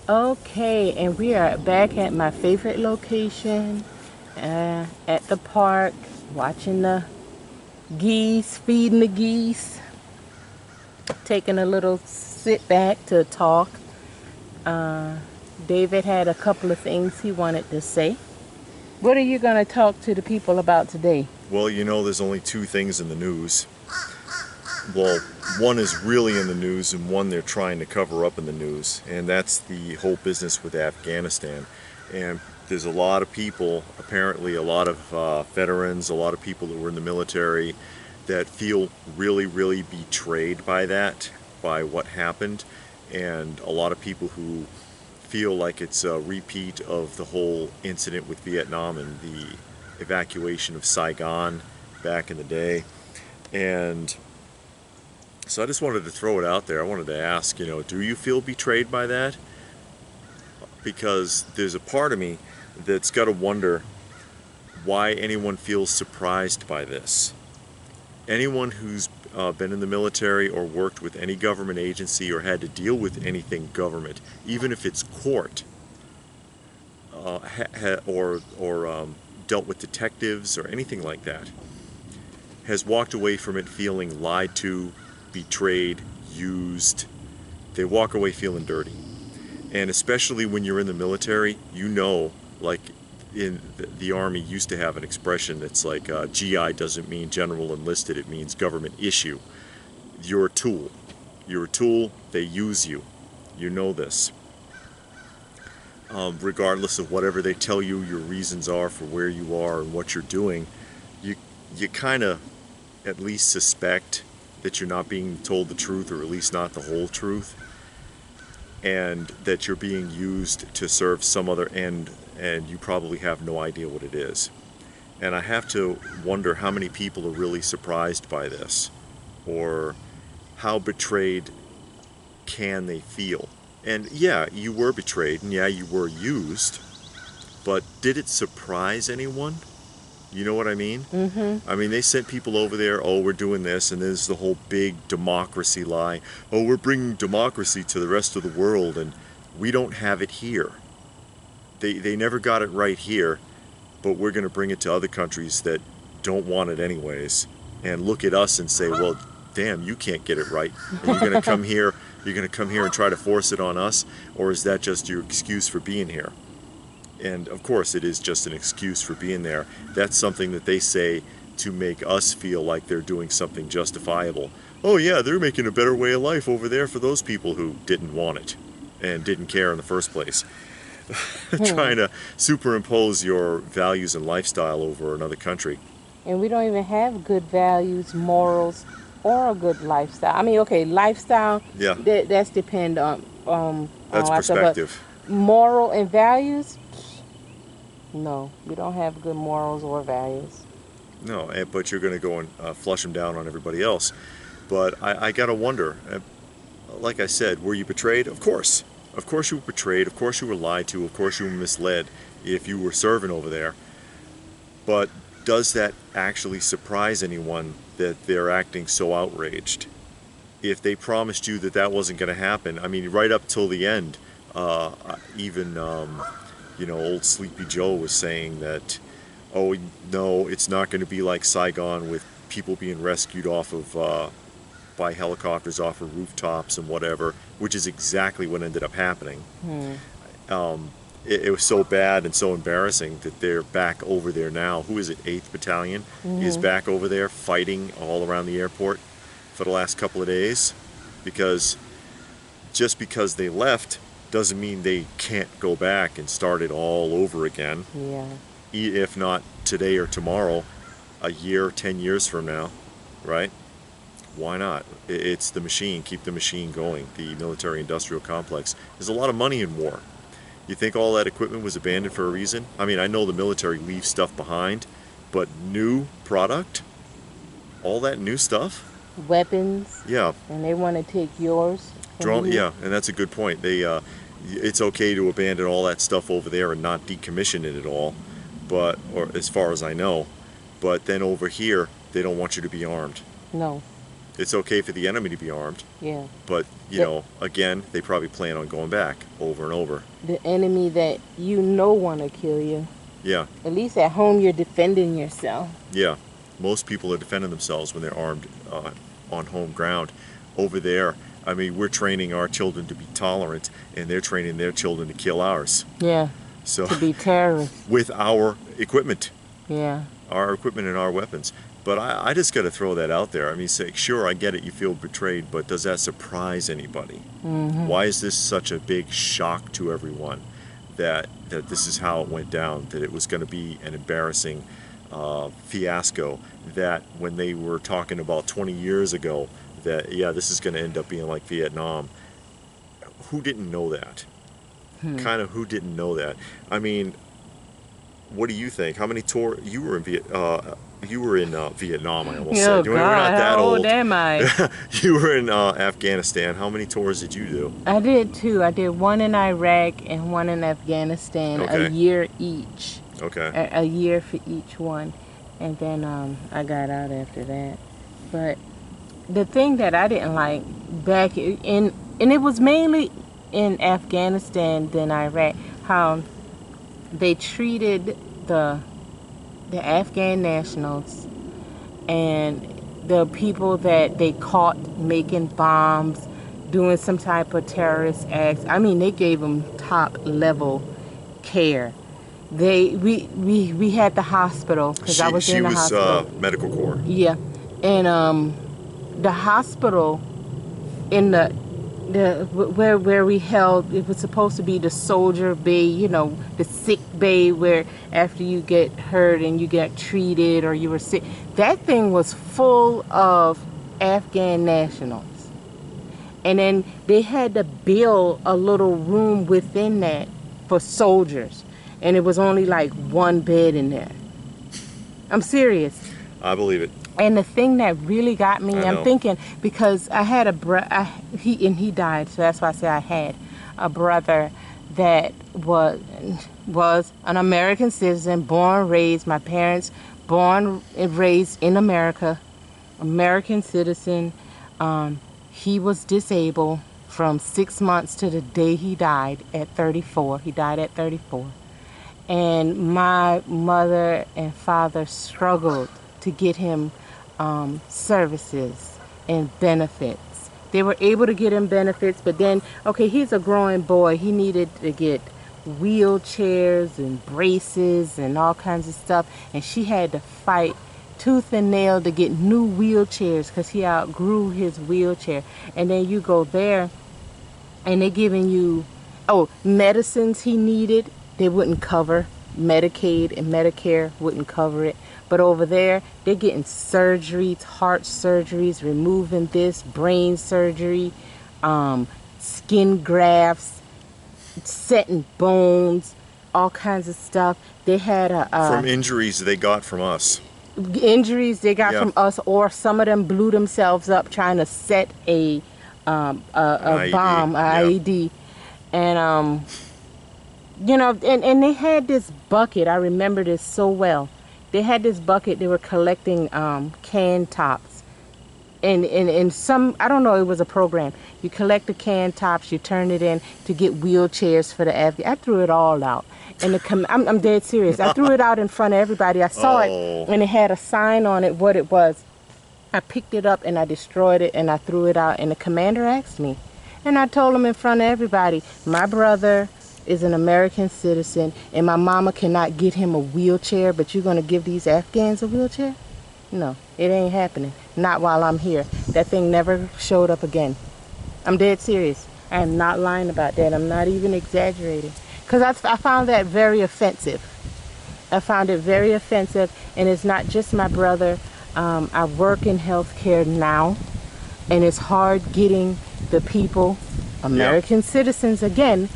Okay, and we are back at my favorite location, at the park, watching the geese, feeding the geese, taking a little sit back to talk. Uh, David had a couple of things he wanted to say. What are you going to talk to the people about today? Well, there's only two things in the news. Well, one is really in the news and one they're trying to cover up in the news, and that's the whole business with Afghanistan. And there's a lot of people, apparently a lot of veterans, a lot of people that were in the military that feel really, really betrayed by that, by what happened, and a lot of people who feel like it's a repeat of the whole incident with Vietnam and the evacuation of Saigon back in the day. And so I just wanted to throw it out there. I wanted to ask, do you feel betrayed by that? Because there's a part of me that's got to wonder why anyone feels surprised by this. Anyone who's been in the military or worked with any government agency or had to deal with anything government, even if it's court, or dealt with detectives or anything like that, has walked away from it feeling lied to, betrayed, used. They walk away feeling dirty. And especially when you're in the military, like in the Army used to have an expression that's like GI doesn't mean General Enlisted, it means government issue. You're a tool. You're a tool, they use you. You know this. Regardless of whatever they tell you your reasons are for where you are and what you're doing, you kind of at least suspect that you're not being told the truth, or at least not the whole truth, and that you're being used to serve some other end, and you probably have no idea what it is. And I have to wonder how many people are really surprised by this, or how betrayed can they feel. And yeah, you were betrayed, and yeah, you were used, but did it surprise anyone? You know what I mean? Mm-hmm. I mean, they sent people over there, oh, we're doing this, and there's the whole big democracy lie. Oh, we're bringing democracy to the rest of the world, and we don't have it here. They never got it right here, but we're going to bring it to other countries that don't want it anyways, and look at us and say, well, damn, you can't get it right. And you're going to come here, and try to force it on us, or is that just your excuse for being here? And of course it is just an excuse for being there. That's something that they say to make us feel like they're doing something justifiable. Oh yeah, they're making a better way of life over there for those people who didn't want it and didn't care in the first place. Trying to superimpose your values and lifestyle over another country. And we don't even have good values, morals, or a good lifestyle. I mean, okay, lifestyle, Yeah, that's depend on that's lifestyle, but perspective. moral and values, no, we don't have good morals or values. No, but you're going to go and flush them down on everybody else. But I got to wonder, like I said, were you betrayed? Of course. Of course you were betrayed. Of course you were lied to. Of course you were misled if you were serving over there. But does that actually surprise anyone that they're acting so outraged? If they promised you that that wasn't going to happen, I mean, right up till the end, even, old Sleepy Joe was saying that, oh, no, it's not going to be like Saigon with people being rescued off of by helicopters off of rooftops and whatever, which is exactly what ended up happening. Hmm. It was so bad and so embarrassing that they're back over there now. Who is it? 8th Battalion is Mm-hmm. back over there fighting all around the airport for the last couple of days, because just because they left doesn't mean they can't go back and start it all over again, Yeah. if not today or tomorrow, a year, 10 years from now, right? Why not? It's the machine. Keep the machine going. The military-industrial complex. There's a lot of money in war. You think all that equipment was abandoned for a reason? I mean, I know the military leaves stuff behind, but new product? All that new stuff? Weapons, Yeah. and they want to take yours from you. Yeah, and that's a good point. It's okay to abandon all that stuff over there and not decommission it at all, or as far as I know. But then over here, they don't want you to be armed. No. It's okay for the enemy to be armed, Yeah. but, you know, again, they probably plan on going back over and over. The enemy that you know want to kill you. Yeah, At least at home you're defending yourself. yeah. Most people are defending themselves when they're armed on home ground. Over there, I mean, we're training our children to be tolerant, and they're training their children to kill ours. Yeah. So, To be terrorists. with our equipment. Yeah. Our equipment and our weapons. But I just got to throw that out there. I mean, say, sure, I get it, you feel betrayed, but does that surprise anybody? Mm-hmm. Why is this such a big shock to everyone that this is how it went down, that it was going to be an embarrassing fiasco, that when they were talking about 20 years ago that, yeah, this is going to end up being like Vietnam, who didn't know that? Kind of who didn't know that? I mean, what do you think? How many tours you were in Vietnam? I almost said. We're not that how old. old am I? You were in Afghanistan. How many tours did you do? I did two. I did one in Iraq and one in Afghanistan. Okay. A year each. Okay. A year for each one, and then I got out after that. But the thing that I didn't like back in, and it was mainly in Afghanistan than Iraq, how they treated the Afghan nationals and the people that they caught making bombs, doing some type of terrorist acts. I mean, they gave them top level care. We had the hospital because I was in the hospital. She was medical corps. Yeah, and the hospital in the where we held, it was supposed to be the soldier bay, you know, the sick bay where after you get hurt and you get treated or you were sick. That thing was full of Afghan nationals. And then they had to build a little room within that for soldiers. And it was only like one bed in there. I'm serious. I believe it. And the thing that really got me, I I'm know. thinking, because I had he died, so that's why I say I had a brother that was an American citizen, born, raised, my parents born and raised in America, American citizen. He was disabled from 6 months to the day he died at 34. He died at 34. And my mother and father struggled to get him services and benefits. They were able to get him benefits, but then, okay, he's a growing boy. He needed to get wheelchairs and braces and all kinds of stuff, and she had to fight tooth and nail to get new wheelchairs because he outgrew his wheelchair. And then you go there and they're giving you, medicines he needed, they wouldn't cover. Medicaid and Medicare wouldn't cover it. But over there, they're getting surgeries, heart surgeries, removing this, brain surgery, skin grafts, setting bones, all kinds of stuff. They had from injuries they got from us. Injuries they got Yeah. from us, or some of them blew themselves up trying to set a bomb, Yeah. IED, and you know, and they had this bucket. I remember this so well. They had this bucket. They were collecting can tops, and some, I don't know, it was a program. You collect the can tops, you turn it in to get wheelchairs for the Afghan. I threw it all out, and I'm dead serious. I threw it out in front of everybody. I saw it, and it had a sign on it what it was. I picked it up and I destroyed it and I threw it out. And the commander asked me, and I told him in front of everybody, my brother is an American citizen and my mama cannot get him a wheelchair, but you're going to give these Afghans a wheelchair? No, it ain't happening. Not while I'm here. That thing never showed up again. I'm dead serious. I am not lying about that. I'm not even exaggerating. Because I found that very offensive. I found it very offensive, and it's not just my brother. I work in healthcare now, and it's hard getting the people, American citizens again,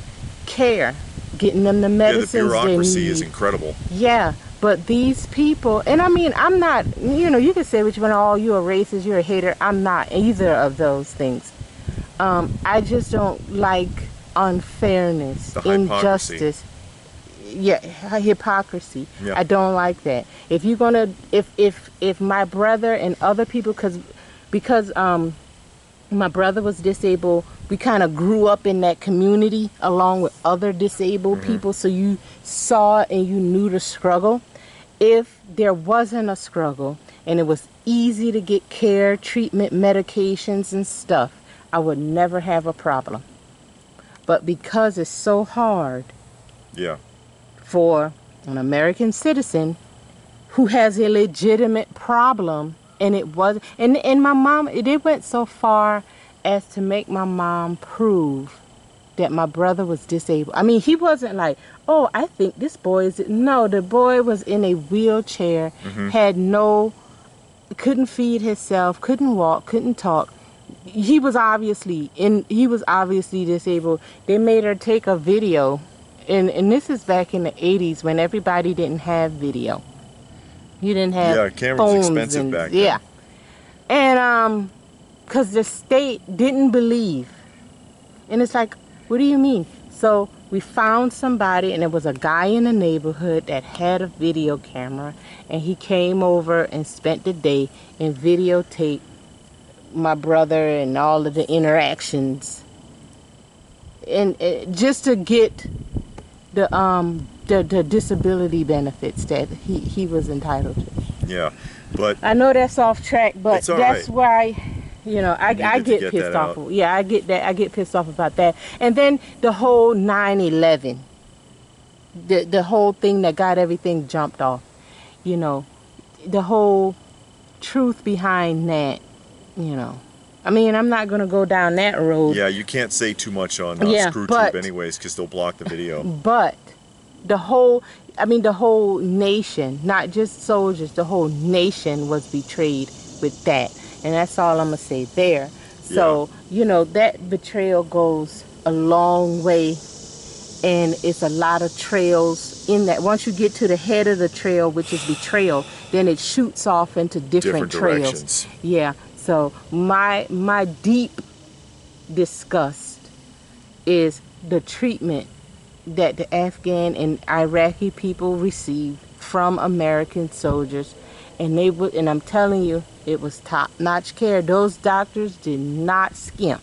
care, getting them the medicines the bureaucracy they need. is incredible. Yeah, but these people, and I mean, I'm not, you can say what you want, oh, you're a racist, you're a hater. I'm not either of those things. I just don't like unfairness, The hypocrisy. injustice. Yeah, hypocrisy. Yeah. I don't like that. If you're gonna, if my brother and other people, because because my brother was disabled, we kind of grew up in that community along with other disabled people, so you saw and you knew the struggle. If there wasn't a struggle and it was easy to get care, treatment, medications and stuff, I would never have a problem. But because it's so hard for an American citizen who has a legitimate problem, and it was, and my mom, it went so far as to make my mom prove that my brother was disabled. I mean, he wasn't like, oh, I think this boy is, no, the boy was in a wheelchair, couldn't feed himself, couldn't walk, couldn't talk. He was obviously disabled. They made her take a video, and this is back in the 80s when everybody didn't have video. You didn't have cameras phones expensive back then. And because the state didn't believe, and it's like, what do you mean? So we found somebody, and it was a guy in the neighborhood that had a video camera, and he came over and spent the day and videotaped my brother and all of the interactions, and just to get the disability benefits that he was entitled to. Yeah, but I know that's off track, but that's why, you know, I get pissed off. Yeah, I get that. I get pissed off about that. And then the whole 9/11, the whole thing that got everything jumped off. You know, the whole truth behind that. You know, I mean, I'm not gonna go down that road. Yeah, you can't say too much on ScrewTube anyways, because they'll block the video. But the whole nation, not just soldiers, the whole nation was betrayed with that. And that's all I'm going to say there. So, you know, that betrayal goes a long way, and it's a lot of trails in that. Once you get to the head of the trail, which is betrayal, then it shoots off into different trails. Directions. Yeah. So my deep disgust is the treatment that the Afghan and Iraqi people received from American soldiers, and I'm telling you, it was top-notch care. Those doctors did not skimp.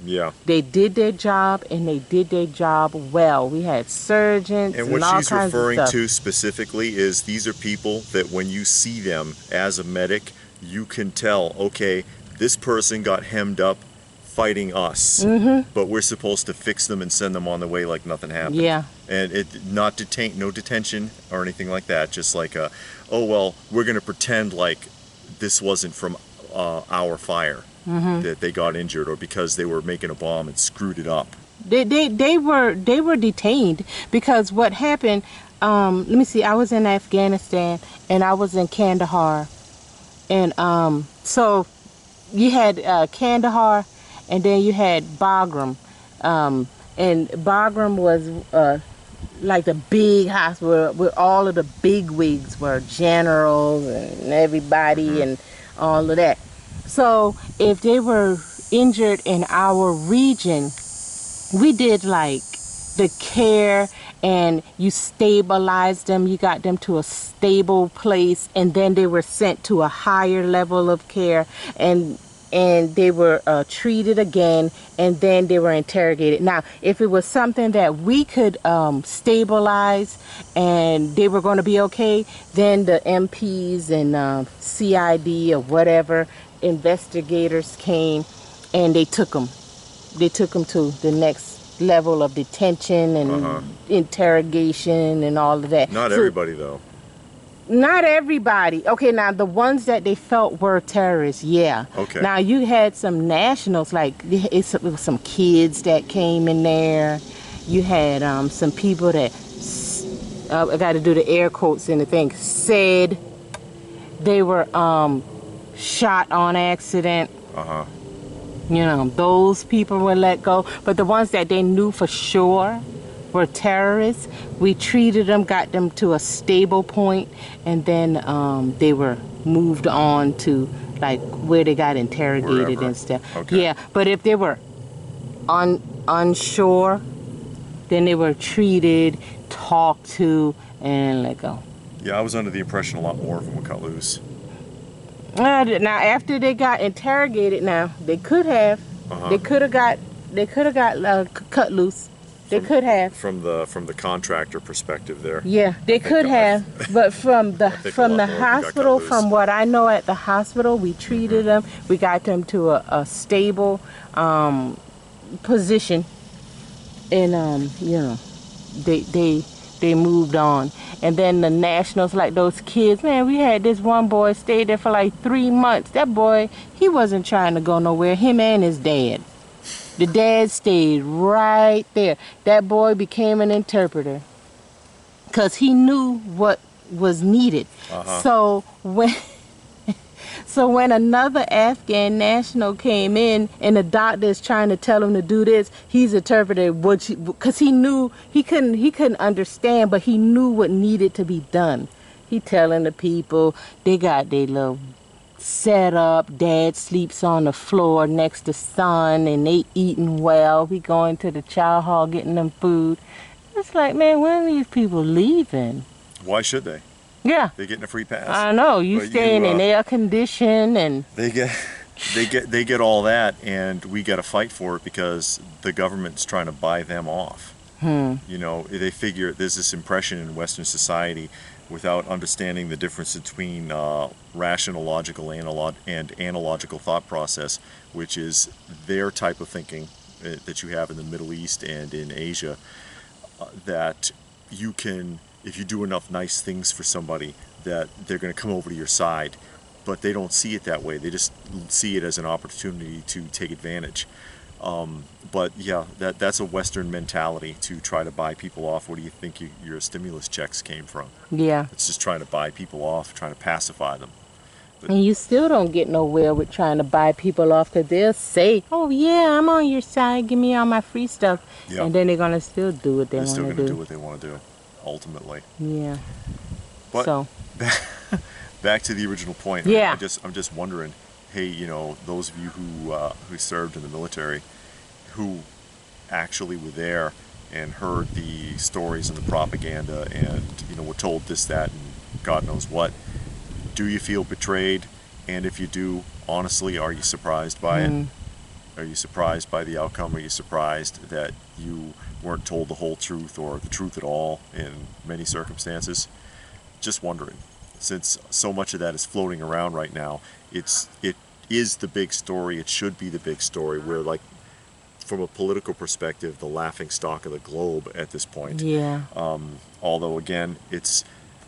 Yeah. They did their job, and they did their job well. We had surgeons and what all she's kinds of referring stuff. to specifically is these are people that when you see them as a medic, you can tell, okay, this person got hemmed up fighting us, but we're supposed to fix them and send them on the way like nothing happened. Yeah. And no detention or anything like that. Just like, oh well, we're gonna pretend like this wasn't from our fire that they got injured, or because they were making a bomb and screwed it up. They were detained because what happened. Let me see. I was in Afghanistan and I was in Kandahar, and so you had Kandahar, and then you had Bagram, and Bagram was like the big hospital where all of the big wigs were, generals and everybody and all of that. So if they were injured in our region, we did like the care, and you stabilized them, you got them to a stable place, and then they were sent to a higher level of care, and they were treated again, and then they were interrogated. Now, if it was something that we could stabilize and they were going to be okay, then the MPs and CID or whatever investigators came, and they took them to the next level of detention and interrogation and all of that. Not everybody though. Not everybody. Okay, now the ones that they felt were terrorists, yeah. Okay. Now you had some nationals, like it was some kids that came in there. You had some people that, I got to do the air quotes in the thing, said they were shot on accident. You know, those people were let go. But the ones that they knew for sure were terrorists, we treated them, got them to a stable point, and then they were moved on to like where they got interrogated and stuff. Okay. Yeah, but if they were unsure, then they were treated, talked to, and let go. Yeah, I was under the impression a lot more of them were cut loose. Now after they got interrogated, now they could have, they could have got, cut loose. They could have. From the contractor perspective there. Yeah, they could have, but from the hospital, loose. from what I know at the hospital, we treated them. We got them to a stable position, and you know, they moved on. And then the nationals, like those kids, man, we had this one boy stayed there for like 3 months. That boy, he wasn't trying to go nowhere. Him and his dad. The dad stayed right there. That boy became an interpreter because he knew what was needed. So when another Afghan national came in and the doctor is trying to tell him to do this, he's interpreted because he knew he couldn't understand, but he knew what needed to be done. He telling the people they got their little set up. Dad sleeps on the floor next to son, and they eating well. We going to the chow hall getting them food. It's like, man, when are these people leaving? Why should they? Yeah, they're getting a free pass. I know. You staying in air condition, and they get all that, and we got to fight for it because the government's trying to buy them off. You know, they figure there's this impression in Western society, without understanding the difference between rational, logical, and analogical thought process, which is their type of thinking that you have in the Middle East and in Asia, that you can, if you do enough nice things for somebody, that they're going to come over to your side. But they don't see it that way. They just see it as an opportunity to take advantage. But yeah, that's a Western mentality to try to buy people off. What do you think your stimulus checks came from? yeah. It's just trying to buy people off, trying to pacify them. And you still don't get nowhere with trying to buy people off, because they'll say, oh yeah, I'm on your side, give me all my free stuff. Yeah. And then they're going to still do what they want to do. They're still going to do what they want to do, ultimately. Yeah. But so back to the original point. Yeah. I'm just wondering, hey, you know, those of you who served in the military, who actually were there and heard the stories and the propaganda and, you know, were told this, that, and God knows what, do you feel betrayed? And if you do, honestly, are you surprised by it? Are you surprised by the outcome? Are you surprised that you weren't told the whole truth or the truth at all in many circumstances? Just wondering, since so much of that is floating around right now, it is the big story. It should be the big story. We're like, from a political perspective, the laughing stock of the globe at this point. yeah. Although again,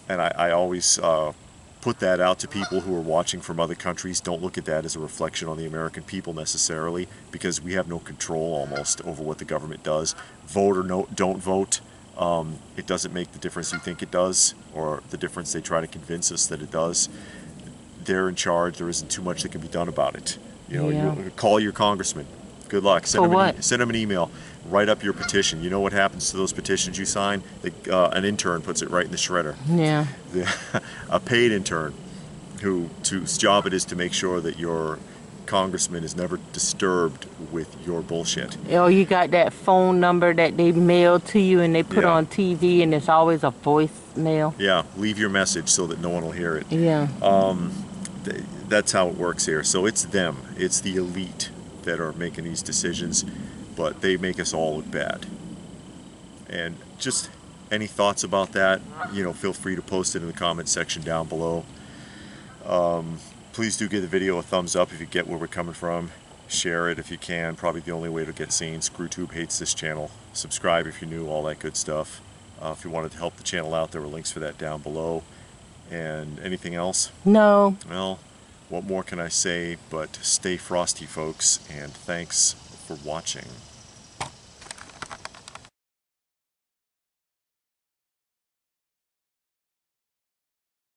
and I always put that out to people who are watching from other countries. Don't look at that as a reflection on the American people necessarily, because we have no control almost over what the government does. Vote or don't vote, it doesn't make the difference you think it does, or the difference they try to convince us that it does. They're in charge. There isn't too much that can be done about it. You know, you call your congressman. Good luck. Send them an email. Write up your petition. You know what happens to those petitions you sign? An intern puts it right in the shredder. Yeah. A paid intern whose job it is to make sure that your congressman is never disturbed with your bullshit. Oh, you got that phone number that they mail to you and they put on TV, and it's always a voicemail. Yeah, leave your message so that no one will hear it. Yeah. That's how it works here. So it's them. It's the elite that are making these decisions, but they make us all look bad. And just any thoughts about that, you know, feel free to post it in the comment section down below. Please do give the video a thumbs up if you get where we're coming from. Share it if you can. Probably the only way to get seen. ScrewTube hates this channel. Subscribe if you're new, all that good stuff. If you wanted to help the channel out, there were links for that down below. And anything else? No. Well, what more can I say but stay frosty, folks, and thanks for watching.